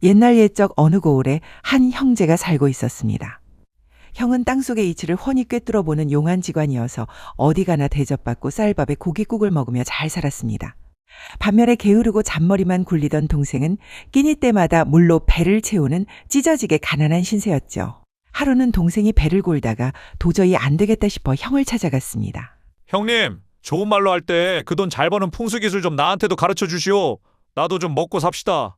옛날 옛적 어느 고을에 한 형제가 살고 있었습니다. 형은 땅속의 이치를 훤히 꿰뚫어 보는 용한 직관이어서 어디 가나 대접받고 쌀밥에 고깃국을 먹으며 잘 살았습니다. 반면에 게으르고 잔머리만 굴리던 동생은 끼니 때마다 물로 배를 채우는 찢어지게 가난한 신세였죠. 하루는 동생이 배를 골다가 도저히 안 되겠다 싶어 형을 찾아갔습니다. 형님, 좋은 말로 할 때 그 돈 잘 버는 풍수기술 좀 나한테도 가르쳐 주시오. 나도 좀 먹고 삽시다.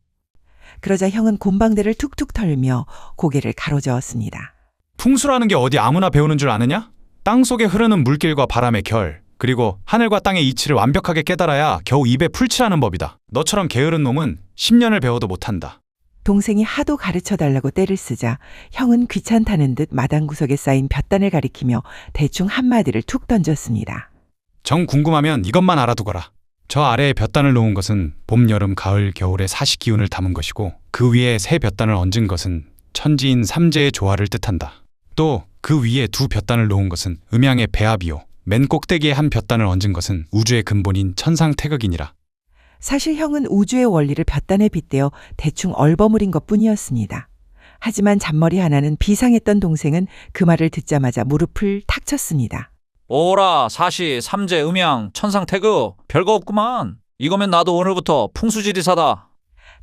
그러자 형은 곰방대를 툭툭 털며 고개를 가로저었습니다. 풍수라는 게 어디 아무나 배우는 줄 아느냐? 땅속에 흐르는 물길과 바람의 결, 그리고 하늘과 땅의 이치를 완벽하게 깨달아야 겨우 입에 풀칠하는 법이다. 너처럼 게으른 놈은 10년을 배워도 못한다. 동생이 하도 가르쳐달라고 떼를 쓰자 형은 귀찮다는 듯 마당 구석에 쌓인 볕단을 가리키며 대충 한마디를 툭 던졌습니다. 정 궁금하면 이것만 알아두거라. 저 아래에 볕단을 놓은 것은 봄, 여름, 가을, 겨울의 사시 기운을 담은 것이고 그 위에 새 볕단을 얹은 것은 천지인 삼재의 조화를 뜻한다. 또 그 위에 두 볕단을 놓은 것은 음양의 배합이요 맨 꼭대기에 한 볕단을 얹은 것은 우주의 근본인 천상태극이니라. 사실 형은 우주의 원리를 볕단에 빗대어 대충 얼버무린 것뿐이었습니다. 하지만 잔머리 하나는 비상했던 동생은 그 말을 듣자마자 무릎을 탁 쳤습니다. 오라 사시 삼재 음양 천상태극 별거 없구만. 이거면 나도 오늘부터 풍수지리사다.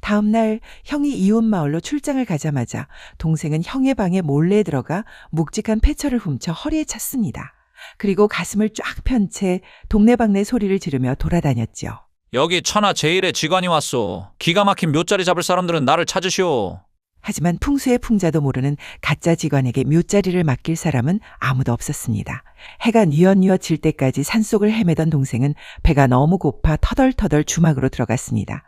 다음 날 형이 이웃 마을로 출장을 가자마자 동생은 형의 방에 몰래 들어가 묵직한 패처를 훔쳐 허리에 찼습니다. 그리고 가슴을 쫙 편 채 동네방네 소리를 지르며 돌아다녔죠. 여기 천하 제일의 직관이 왔소. 기가 막힌 묘자리 잡을 사람들은 나를 찾으시오. 하지만 풍수의 풍자도 모르는 가짜 직관에게 묘자리를 맡길 사람은 아무도 없었습니다. 해가 뉘엿뉘엿 질 때까지 산속을 헤매던 동생은 배가 너무 고파 터덜터덜 주막으로 들어갔습니다.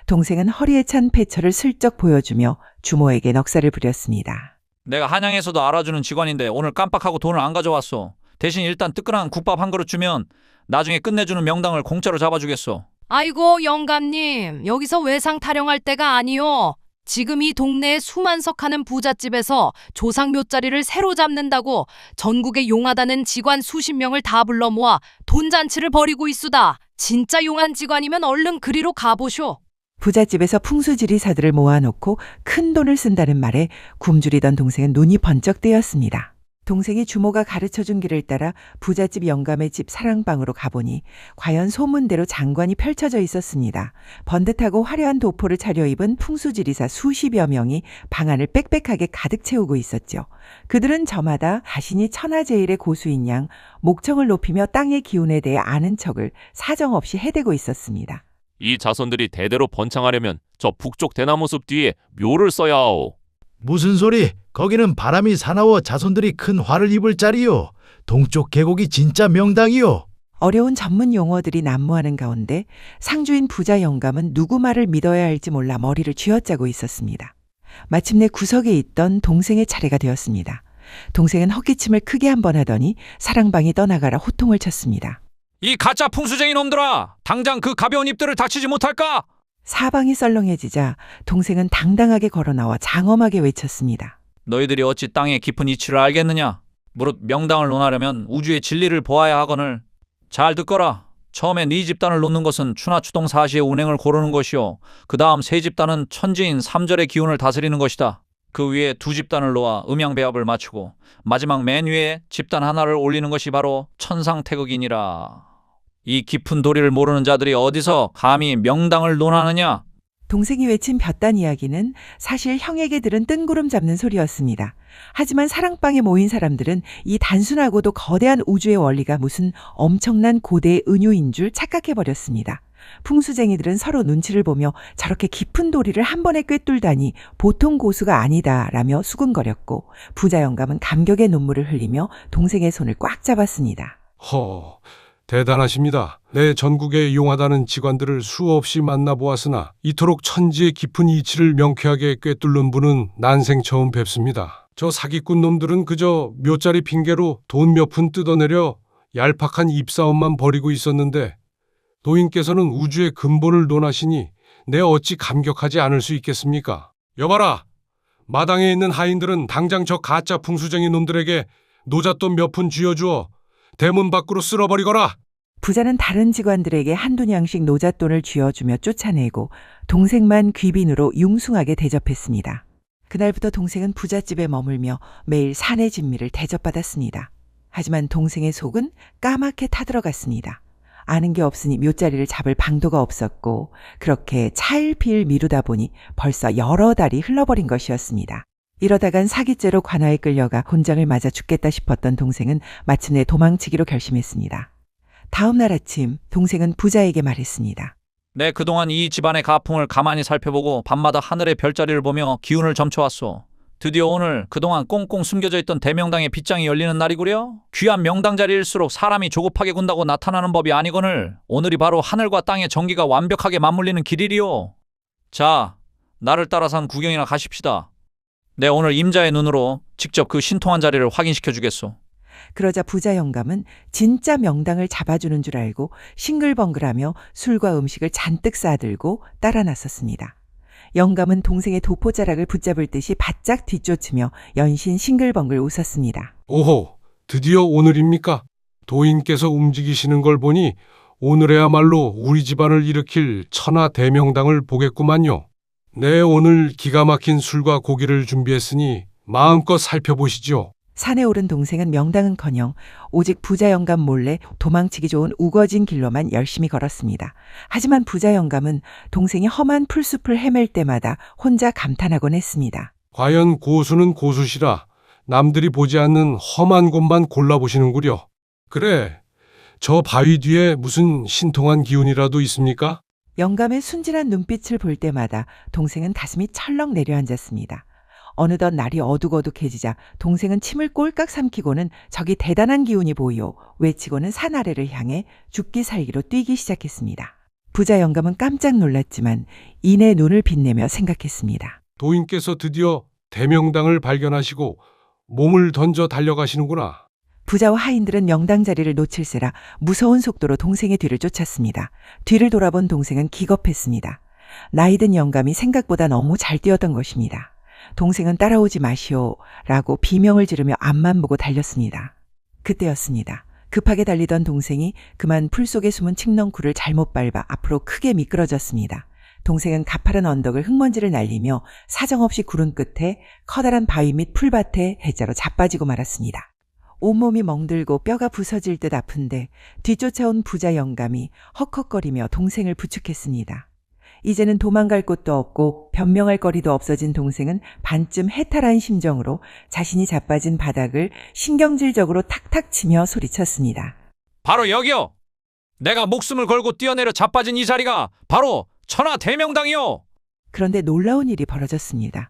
동생은 허리에 찬 패처를 슬쩍 보여주며 주모에게 넋살을 부렸습니다. 내가 한양에서도 알아주는 직관인데 오늘 깜빡하고 돈을 안 가져왔소. 대신 일단 뜨끈한 국밥 한 그릇 주면 나중에 끝내주는 명당을 공짜로 잡아주겠소. 아이고 영감님, 여기서 외상 타령할 때가 아니요. 지금 이 동네에 수만석하는 부잣집에서 조상 묘자리를 새로 잡는다고 전국에 용하다는 직관 수십 명을 다 불러 모아 돈잔치를 벌이고 있수다. 진짜 용한 직관이면 얼른 그리로 가보쇼. 부잣집에서 풍수지리사들을 모아놓고 큰 돈을 쓴다는 말에 굶주리던 동생은 눈이 번쩍 뜨였습니다. 동생이 주모가 가르쳐준 길을 따라 부잣집 영감의 집 사랑방으로 가보니 과연 소문대로 장관이 펼쳐져 있었습니다. 번듯하고 화려한 도포를 차려입은 풍수지리사 수십여 명이 방 안을 빽빽하게 가득 채우고 있었죠. 그들은 저마다 자신이 천하제일의 고수인 양 목청을 높이며 땅의 기운에 대해 아는 척을 사정없이 해대고 있었습니다. 이 자손들이 대대로 번창하려면 저 북쪽 대나무숲 뒤에 묘를 써야 하오. 무슨 소리? 거기는 바람이 사나워 자손들이 큰 화를 입을 자리요. 동쪽 계곡이 진짜 명당이요. 어려운 전문 용어들이 난무하는 가운데 상주인 부자 영감은 누구 말을 믿어야 할지 몰라 머리를 쥐어짜고 있었습니다. 마침내 구석에 있던 동생의 차례가 되었습니다. 동생은 헛기침을 크게 한 번 하더니 사랑방이 떠나가라 호통을 쳤습니다. 이 가짜 풍수쟁이 놈들아! 당장 그 가벼운 입들을 닥치지 못할까? 사방이 썰렁해지자 동생은 당당하게 걸어나와 장엄하게 외쳤습니다. 너희들이 어찌 땅의 깊은 이치를 알겠느냐? 무릇 명당을 논하려면 우주의 진리를 보아야 하거늘. 잘 듣거라. 처음에 네 집단을 놓는 것은 추나추동 사시의 운행을 고르는 것이요. 그 다음 세 집단은 천지인 삼절의 기운을 다스리는 것이다. 그 위에 두 집단을 놓아 음양배합을 맞추고 마지막 맨 위에 집단 하나를 올리는 것이 바로 천상태극이니라. 이 깊은 도리를 모르는 자들이 어디서 감히 명당을 논하느냐? 동생이 외친 볕단 이야기는 사실 형에게 들은 뜬구름 잡는 소리였습니다. 하지만 사랑방에 모인 사람들은 이 단순하고도 거대한 우주의 원리가 무슨 엄청난 고대의 은유인 줄 착각해버렸습니다. 풍수쟁이들은 서로 눈치를 보며 저렇게 깊은 도리를 한 번에 꿰뚫다니 보통 고수가 아니다라며 수군거렸고 부자 영감은 감격의 눈물을 흘리며 동생의 손을 꽉 잡았습니다. 대단하십니다. 내 전국에 용하다는 직관들을 수없이 만나보았으나 이토록 천지의 깊은 이치를 명쾌하게 꿰뚫는 분은 난생 처음 뵙습니다. 저 사기꾼 놈들은 그저 묘자리 핑계로 돈 몇 푼 뜯어내려 얄팍한 입싸움만 벌이고 있었는데 노인께서는 우주의 근본을 논하시니 내 어찌 감격하지 않을 수 있겠습니까? 여봐라! 마당에 있는 하인들은 당장 저 가짜 풍수쟁이 놈들에게 노잣돈 몇 푼 쥐어주어 대문 밖으로 쓸어버리거라! 부자는 다른 직원들에게 한두 냥씩 노잣돈을 쥐어주며 쫓아내고 동생만 귀빈으로 융숭하게 대접했습니다. 그날부터 동생은 부잣집에 머물며 매일 사내 진미를 대접받았습니다. 하지만 동생의 속은 까맣게 타들어갔습니다. 아는 게 없으니 묘자리를 잡을 방도가 없었고 그렇게 차일피일 미루다 보니 벌써 여러 달이 흘러버린 것이었습니다. 이러다간 사기죄로 관아에 끌려가 곤장을 맞아 죽겠다 싶었던 동생은 마침내 도망치기로 결심했습니다. 다음 날 아침 동생은 부자에게 말했습니다. 내 그동안 이 집안의 가풍을 가만히 살펴보고 밤마다 하늘의 별자리를 보며 기운을 점쳐왔소. 드디어 오늘 그동안 꽁꽁 숨겨져 있던 대명당의 빗장이 열리는 날이구려. 귀한 명당 자리일수록 사람이 조급하게 군다고 나타나는 법이 아니거늘 오늘이 바로 하늘과 땅의 정기가 완벽하게 맞물리는 길이리요. 자, 나를 따라서 구경이나 가십시다. 내 오늘 임자의 눈으로 직접 그 신통한 자리를 확인시켜 주겠소. 그러자 부자 영감은 진짜 명당을 잡아주는 줄 알고 싱글벙글하며 술과 음식을 잔뜩 싸들고 따라 나섰습니다. 영감은 동생의 도포자락을 붙잡을 듯이 바짝 뒤쫓으며 연신 싱글벙글 웃었습니다. 오호, 드디어 오늘입니까? 도인께서 움직이시는 걸 보니 오늘에야말로 우리 집안을 일으킬 천하 대명당을 보겠구만요. 네, 오늘 기가 막힌 술과 고기를 준비했으니 마음껏 살펴보시죠. 산에 오른 동생은 명당은커녕 오직 부자 영감 몰래 도망치기 좋은 우거진 길로만 열심히 걸었습니다. 하지만 부자 영감은 동생이 험한 풀숲을 헤맬 때마다 혼자 감탄하곤 했습니다. 과연 고수는 고수시라 남들이 보지 않는 험한 곳만 골라보시는구려. 그래, 저 바위 뒤에 무슨 신통한 기운이라도 있습니까? 영감의 순진한 눈빛을 볼 때마다 동생은 가슴이 철렁 내려앉았습니다. 어느덧 날이 어둑어둑해지자 동생은 침을 꼴깍 삼키고는 저기 대단한 기운이 보이오 외치고는 산 아래를 향해 죽기 살기로 뛰기 시작했습니다. 부자 영감은 깜짝 놀랐지만 이내 눈을 빛내며 생각했습니다. 도인께서 드디어 대명당을 발견하시고 몸을 던져 달려가시는구나. 부자와 하인들은 명당 자리를 놓칠세라 무서운 속도로 동생의 뒤를 쫓았습니다. 뒤를 돌아본 동생은 기겁했습니다. 나이든 영감이 생각보다 너무 잘 뛰었던 것입니다. 동생은 따라오지 마시오 라고 비명을 지르며 앞만 보고 달렸습니다. 그때였습니다. 급하게 달리던 동생이 그만 풀 속에 숨은 칡넝쿨을 잘못 밟아 앞으로 크게 미끄러졌습니다. 동생은 가파른 언덕을 흙먼지를 날리며 사정없이 구른 끝에 커다란 바위 및 풀밭에 해자로 자빠지고 말았습니다. 온몸이 멍들고 뼈가 부서질 듯 아픈데 뒤쫓아온 부자 영감이 헉헉거리며 동생을 부축했습니다. 이제는 도망갈 곳도 없고 변명할 거리도 없어진 동생은 반쯤 해탈한 심정으로 자신이 자빠진 바닥을 신경질적으로 탁탁 치며 소리쳤습니다. 바로 여기요. 내가 목숨을 걸고 뛰어내려 자빠진 이 자리가 바로 천하 대명당이요. 그런데 놀라운 일이 벌어졌습니다.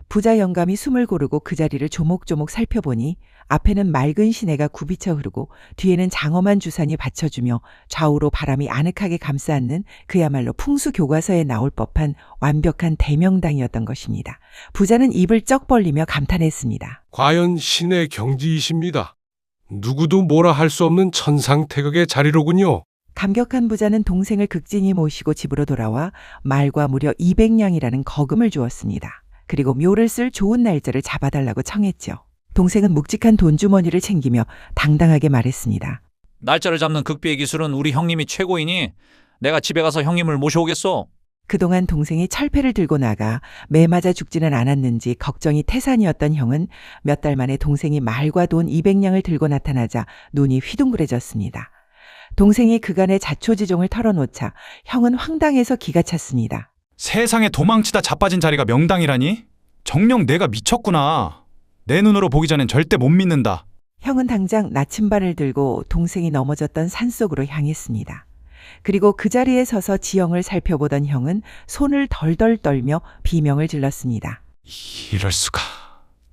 부자 영감이 숨을 고르고 그 자리를 조목조목 살펴보니 앞에는 맑은 시내가 굽이쳐 흐르고 뒤에는 장엄한 주산이 받쳐주며 좌우로 바람이 아늑하게 감싸안는 그야말로 풍수 교과서에 나올 법한 완벽한 대명당이었던 것입니다. 부자는 입을 쩍 벌리며 감탄했습니다. 과연 신의 경지이십니다. 누구도 뭐라 할 수 없는 천상태극의 자리로군요. 감격한 부자는 동생을 극진히 모시고 집으로 돌아와 말과 무려 200냥이라는 거금을 주었습니다. 그리고 묘를 쓸 좋은 날짜를 잡아달라고 청했죠. 동생은 묵직한 돈주머니를 챙기며 당당하게 말했습니다. 날짜를 잡는 극비의 기술은 우리 형님이 최고이니 내가 집에 가서 형님을 모셔오겠소. 그동안 동생이 철패를 들고 나가 매 맞아 죽지는 않았는지 걱정이 태산이었던 형은 몇 달 만에 동생이 말과 돈 200냥을 들고 나타나자 눈이 휘둥그레졌습니다. 동생이 그간의 자초지종을 털어놓자 형은 황당해서 기가 찼습니다. 세상에 도망치다 자빠진 자리가 명당이라니? 정녕 내가 미쳤구나. 내 눈으로 보기 전엔 절대 못 믿는다. 형은 당장 나침반을 들고 동생이 넘어졌던 산속으로 향했습니다. 그리고 그 자리에 서서 지형을 살펴보던 형은 손을 덜덜 떨며 비명을 질렀습니다. 이럴 수가.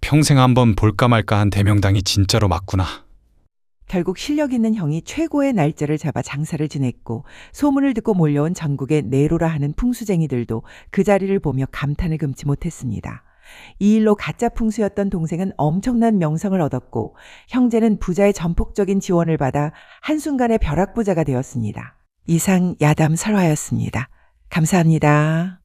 평생 한번 볼까 말까 한 대명당이 진짜로 맞구나. 결국 실력 있는 형이 최고의 날짜를 잡아 장사를 지냈고 소문을 듣고 몰려온 전국의 내로라 하는 풍수쟁이들도 그 자리를 보며 감탄을 금치 못했습니다. 이 일로 가짜 풍수였던 동생은 엄청난 명성을 얻었고 형제는 부자의 전폭적인 지원을 받아 한순간에 벼락부자가 되었습니다. 이상 야담 설화였습니다. 감사합니다.